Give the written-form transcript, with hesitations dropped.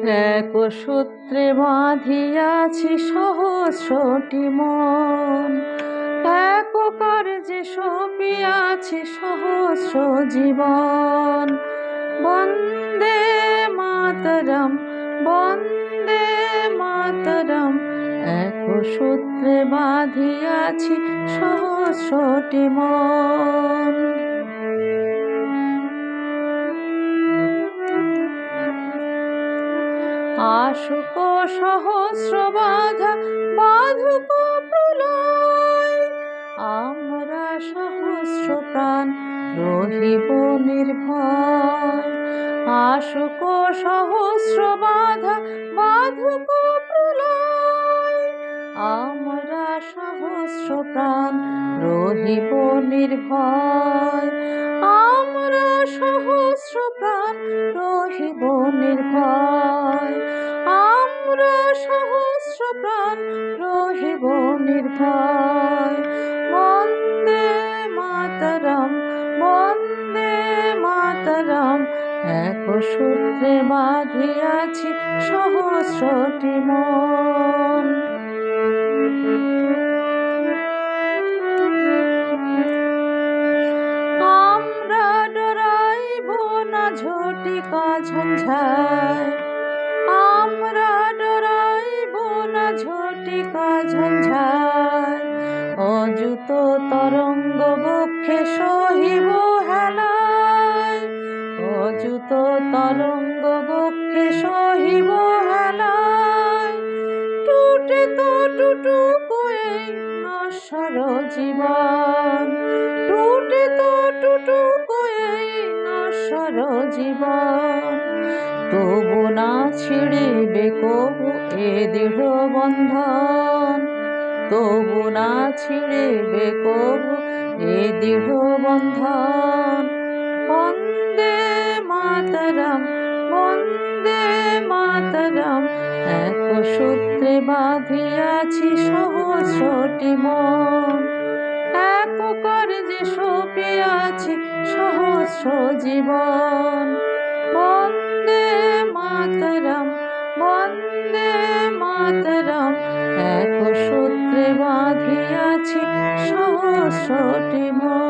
এক সূত্রে বাঁধিয়াছি সহস্রটি মন, এক কার্যে সপিয়াছি সহস্র জীবন। বন্দে মাতরম, বন্দে মাতরম, এক সূত্রে বাঁধিয়াছি সহস্রটি মন। আশুক সহস্র বাধা বাধুক প্রলয়, আমরা সহস্র প্রাণ রহিব নির্ভয়। আশুক সহস্র বাধা বাধুক প্রলয়, আমরা সহস্র প্রাণ রহিব নির্ভয়। আমরা সহস্র প্রাণ রহিব নির্ভয়। আমরা সহস্র প্রাণ রহিব নির্ভয়। বন্দে মাতরম, বন্দে মাতরম, এক সূত্রে বাঁধিয়াছি সহস্রটি মন। আমরা ডরাইব না ঝটিকা ঝঞ্ঝায়, আমরা ডরাইব না ঝটিকা ঝঞ্ঝায়। অযুত তরঙ্গ বক্ষে সহিব হেলায়, অযুত তরঙ্গ বক্ষে সহিব হেলায়। টুটে তো টুটুক এই নশ্বর জীবন, টুটে তো টুটুক এই নশ্বর জীবন। তবু না ছিঁড়িবে কবু এ দৃঢ় বন্ধন, তবু না ছিঁড়িবে কবু এ দৃঢ় বন্ধন। বন্দে মাতরম, বন্দে মাতরম, এক সূত্রে বাঁধিয়াছি সহস্রটি মন, এক কার্যে সপিয়াছি সহস্র জীবন। বন্দে মাতরম, বন্দে মাতরম, এক সূত্রে বাঁধিয়াছি সহস্রটি মন।